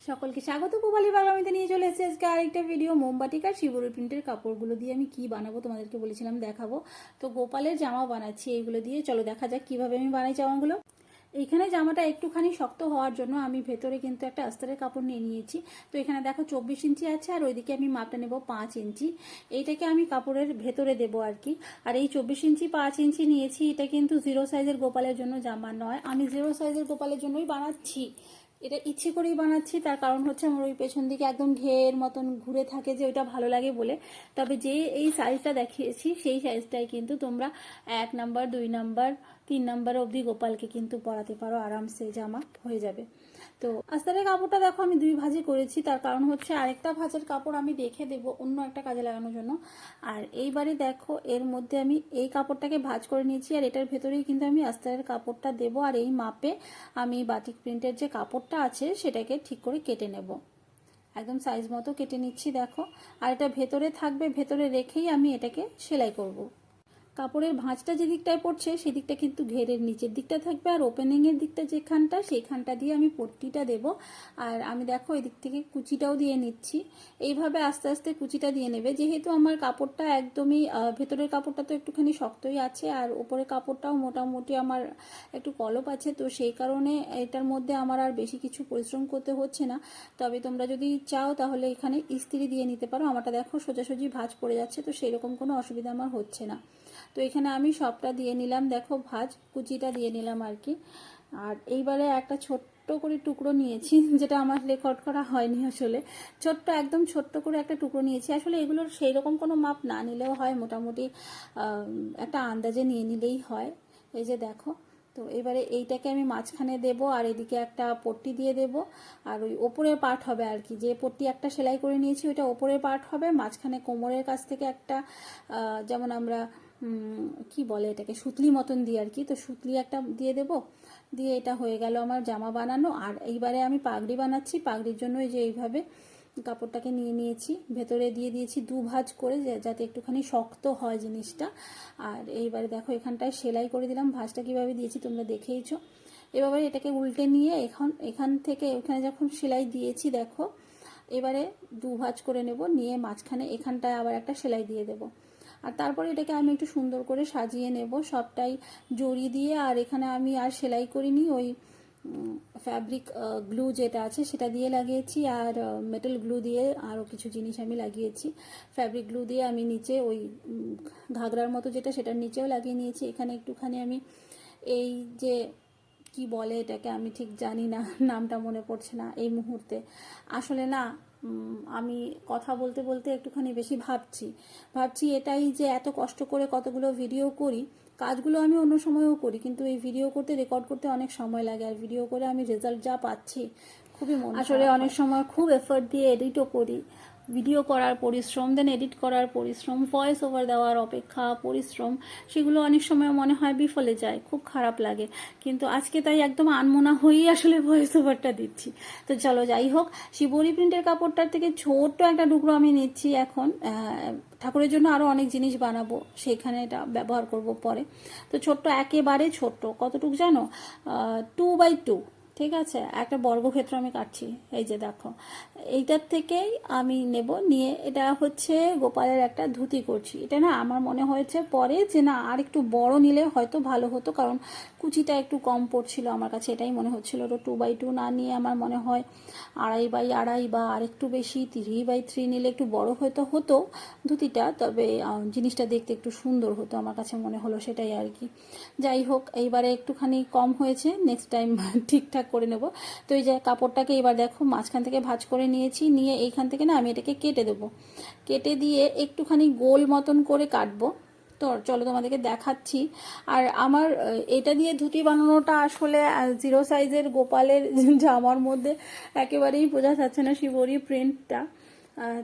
সকলকে স্বাগত। পুবালি বাগামিতে নিয়ে চলে এসেছি আজকে আরেকটা ভিডিও। মোমবাটিকার শিবরি প্রিন্টের কাপড়গুলো দিয়ে আমি কি বানাবো তোমাদেরকে বলেছিলাম দেখাবো। তো গোপালের জামা বানাচ্ছি এইগুলো দিয়ে। চলো দেখা যাক কিভাবে আমি বানাই জামাগুলো। এইখানে জামাটা একটুখানি শক্ত হওয়ার জন্য আমি ভেতরে কিন্তু একটা আস্তরের কাপড় নিয়ে নিয়েছি। তো এখানে দেখো 24 ইঞ্চি আছে, আর ওইদিকে আমি মাপটা নেব 5 ইঞ্চি। এইটাকে আমি কাপড়ের ভেতরে দেবো আর কি। আর এই 24 ইঞ্চি 5 ইঞ্চি নিয়েছি, এটা কিন্তু 0 সাইজের গোপালের জন্য জামা নয়, আমি 0 সাইজের গোপালের জন্যই বানাচ্ছি। এটা ইচ্ছে করেই বানাচ্ছি, তার কারণ হচ্ছে আমার ওই পেছন দিকে একদম ঘের মতন ঘুরে থাকে, যে ওইটা ভালো লাগে বলে। তবে যে এই সাইজটা দেখিয়েছি সেই সাইজটাই কিন্তু তোমরা 1 নাম্বার 2 নাম্বার 3 নাম্বার অবধি গোপালকে কিন্তু পরাতে পারো, আরামসে জামা হয়ে যাবে। তো আস্তারের কাপড়টা দেখো আমি 2 ভাঁজে করেছি, তার কারণ হচ্ছে আরেকটা ভাঁজের কাপড় আমি রেখে দেবো অন্য একটা কাজে লাগানোর জন্য। আর এইবারে দেখো এর মধ্যে আমি এই কাপড়টাকে ভাঁজ করে নিয়েছি, আর এটার ভেতরেই কিন্তু আমি আস্তারের কাপড়টা দেবো। আর এই মাপে আমি বাটিক প্রিন্টের যে কাপড়টা আছে সেটাকে ঠিক করে কেটে নেব, একদম সাইজ মতো কেটে নিচ্ছি দেখো। আর এটা ভেতরে থাকবে, ভেতরে রেখেই আমি এটাকে সেলাই করব। কাপড়ের ভাঁজটা যে দিকটায় পড়ছে সেই দিকটা কিন্তু ঘেরের নিচের দিকটা থাকবে, আর ওপেনিংয়ের দিকটা যেখানটা সেইখানটা দিয়ে আমি পট্টিটা দেব। আর আমি দেখো এই দিক থেকে কুচিটাও দিয়ে নিচ্ছি। এইভাবে আস্তে আস্তে কুচিটা দিয়ে নেবে, যেহেতু আমার কাপড়টা একদমই ভেতরের কাপড়টা তো একটুখানি শক্তই আছে, আর ওপরের কাপড়টাও মোটামুটি আমার একটু কলপ আছে, তো সেই কারণে এটার মধ্যে আমার আর বেশি কিছু পরিশ্রম করতে হচ্ছে না। তবে তোমরা যদি চাও তাহলে এখানে ইস্ত্রি দিয়ে নিতে পারো। আমারটা দেখো সোজাসুজি ভাঁজ পড়ে যাচ্ছে, তো সেই রকম কোনো অসুবিধা আমার হচ্ছে না। তো এখানে আমি সবটা দিয়ে নিলাম, দেখো ভাঁজ কুচিটা দিয়ে নিলাম আর কি। আর এইবারে একটা ছোট্ট করে টুকরো নিয়েছি, যেটা আমার রেকর্ড করা হয়নি আসলে। ছোট্ট একদম ছোট্ট করে একটা টুকরো নিয়েছি। আসলে এগুলোর সেই রকম কোনো মাপ না নিলেও হয়, মোটামুটি একটা আন্দাজে নিয়ে নিলেই হয়। এই যে দেখো, তো এবারে এইটাকে আমি মাঝখানে দেব, আর এদিকে একটা পট্টি দিয়ে দেব। আর ওই ওপরের পার্ট হবে আর কি, যে পট্টি একটা সেলাই করে নিয়েছি ওইটা ওপরের পার্ট হবে। মাঝখানে কোমরের কাছ থেকে একটা যেমন আমরা কি বলে এটাকে, সুতলি মতন দিয়ে আর কি, তো সুতলি একটা দিয়ে দেব। দিয়ে এটা হয়ে গেল আমার জামা বানানো। আর এইবারে আমি পাগড়ি বানাচ্ছি। পাগড়ির জন্য এই যে এইভাবে কাপড়টাকে নিয়ে নিয়েছি, ভেতরে দিয়ে দিয়েছি 2 ভাঁজ করে, যাতে একটুখানি শক্ত হয় জিনিসটা। আর এইবারে দেখো এখানটায় সেলাই করে দিলাম। ভাঁজটা কিভাবে দিয়েছি তোমরা দেখেইছো। এবারে এটাকে উল্টে নিয়ে এখান থেকে ওখানে যখন সেলাই দিয়েছি দেখো, এবারে 2 ভাঁজ করে নেব, নিয়ে মাঝখানে এখানটায় আবার একটা সেলাই দিয়ে দেব। আর তারপরে এটাকে আমি একটু সুন্দর করে সাজিয়ে নেব, সবটাই জড়ি দিয়ে। আর এখানে আমি আর সেলাই করিনি, ওই ফ্যাব্রিক গ্লু যেটা আছে সেটা দিয়ে লাগিয়েছি, আর মেটাল গ্লু দিয়ে আরও কিছু জিনিস আমি লাগিয়েছি। ফ্যাব্রিক গ্লু দিয়ে আমি নিচে ওই ঘাগরার মতো যেটা, সেটার নিচেও লাগিয়ে নিয়েছি। এখানে একটুখানি আমি এই যে কি বলে এটাকে, আমি ঠিক জানি না, নামটা মনে পড়ছে না এই মুহূর্তে আসলে। না, আমি কথা বলতে বলতে একটুখানি বেশি ভাবছি এটাই, যে এত কষ্ট করে কতগুলো ভিডিও করি, কাজগুলো আমি অন্য সময়ও করি, কিন্তু এই ভিডিও করতে রেকর্ড করতে অনেক সময় লাগে। আর ভিডিও করে আমি রেজাল্ট যা পাচ্ছি খুবই আসলে অনেক সময় খুব এফর্ট দিয়ে এডিটও করি। ভিডিও করার পরিশ্রম, দেন এডিট করার পরিশ্রম, ভয়েস ওভার দেওয়ার অপেক্ষা পরিশ্রম, সেগুলো অনেক সময় মনে হয় বিফলে যায়, খুব খারাপ লাগে। কিন্তু আজকে তাই একদম আনমনা হয়েই আসলে ভয়েস ওভারটা দিচ্ছি। তো চলো যাই হোক, শিবরি প্রিন্টের কাপড়টার থেকে ছোট্ট একটা টুকরো আমি নিচ্ছি এখন। ঠাকুরের জন্য আরও অনেক জিনিস বানাবো, সেখানে এটা ব্যবহার করব পরে। তো ছোট্ট, একেবারে ছোট্ট, কতটুকু জানো, 2x2, ঠিক আছে, একটা বর্গক্ষেত্র আমি কাটছি। এই যে দেখো, এইটার থেকেই আমি নেব, নিয়ে এটা হচ্ছে গোপালের একটা ধুতি করছি। এটা না আমার মনে হয়েছে পরে যে না আর একটু বড় নিলে হয়তো ভালো হতো, কারণ কুচিটা একটু কম পড়ছিল আমার কাছে, এটাই মনে হচ্ছিল। তো 2x2 না নিয়ে আমার মনে হয় 2.5x2 বা আরেকটু বেশি 3x3 নিলে একটু বড় হতো ধুতিটা, তবে জিনিসটা দেখতে একটু সুন্দর হতো আমার কাছে মনে হলো, সেটাই আর কি। যাই হোক, এইবারে একটুখানি কম হয়েছে, নেক্সট টাইম ঠিকঠাক করে নেব। তো এই যে কাপড়টাকে এবার দেখো মাঝখান থেকে ভাঁজ করে নিয়েছি, নিয়ে এইখান থেকে না আমি এটাকে কেটে দেবো। কেটে দিয়ে একটুখানি গোল মতন করে কাটবো। তো চলো তোমাদেরকে দেখাচ্ছি। আর আমার এটা দিয়ে ধুতি বানানোটা আসলে 0 সাইজের গোপালের জামার মধ্যে একেবারেই বোঝা যাচ্ছে না শিবরি প্রিন্টটা।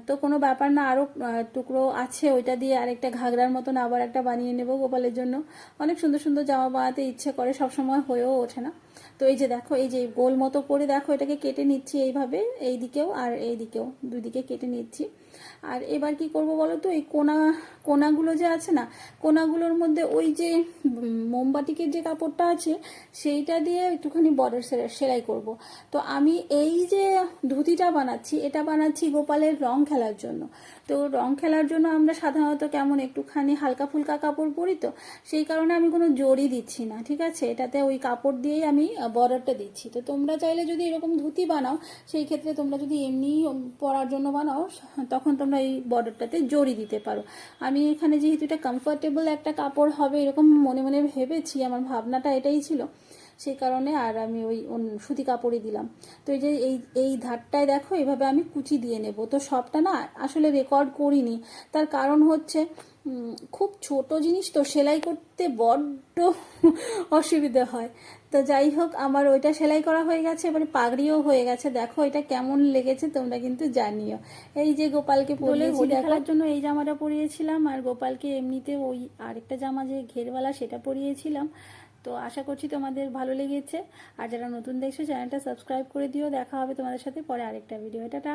তো কোনো ব্যাপার না, আরও টুকরো আছে, ওইটা দিয়ে আরেকটা ঘাগরার মতন আবার একটা বানিয়ে নেব গোপালের জন্য। অনেক সুন্দর সুন্দর জামা বানাতে ইচ্ছে করে, সবসময় হয়েও ওঠে না। তো এই যে দেখো, এই যে গোল মতো করে দেখো এটাকে কেটে নিচ্ছি এইভাবে, এই দিকেও আর এই দিকেও, দুই দিকে কেটে নিচ্ছি। আর এবার কি করব বলো তো, এই কোনাগুলো যে আছে না, কোনাগুলোর মধ্যে ওই যে মোমবাতিকের যে কাপড়টা আছে সেইটা দিয়ে একটুখানি বর্ডার সেলাই করব। তো আমি এই যে ধুতিটা বানাচ্ছি, এটা বানাচ্ছি গোপালের রং খেলার জন্য। তো রং খেলার জন্য আমরা সাধারণত কেমন একটুখানি হালকা ফুলকা কাপড় পরি, তো সেই কারণে আমি কোনো জড়ি দিচ্ছি না, ঠিক আছে। এটাতে ওই কাপড় দিয়েই আমি বর্ডারটা দিচ্ছি। তো তোমরা চাইলে যদি এরকম ধুতি বানাও, সেই ক্ষেত্রে তোমরা যদি এমনি পরার জন্য বানাও, তখন তোমরা এই বর্ডারটাতে জড়ি দিতে পারো। আমি এখানে যেহেতু এটা কমফোর্টেবল একটা কাপড় হবে এরকম মনে মনে ভেবেছি, আমার ভাবনাটা এটাই ছিল, সেই কারণে আর আমি ওই সুতি কাপড়ই দিলাম। তো এই যে এই ধারটায় দেখো এভাবে আমি কুচি দিয়ে নেব। তো সবটা না আসলে রেকর্ড করিনি, তার কারণ হচ্ছে খুব ছোট জিনিস তো সেলাই করতে বড্ড অসুবিধা হয়। তো যাই হোক, আমার ওইটা সেলাই করা হয়ে গেছে, এবারে পাগড়িও হয়ে গেছে। দেখো এটা কেমন লেগেছে তোমরা কিন্তু জানিও। এই যে গোপালকে পরিয়েছি দেখার জন্য এই জামাটা পরিয়েছিলাম, আর গোপালকে এমনিতে ওই আরেকটা জামা যে ঘেরওয়ালা সেটা পরিয়েছিলাম। তো আশা করছি তোমাদের ভালো লেগেছে, আর যারা নতুন দেখছো চ্যানেলটা সাবস্ক্রাইব করে দিও। দেখা হবে তোমাদের সাথে পরে আরেকটা ভিডিও। টাটা।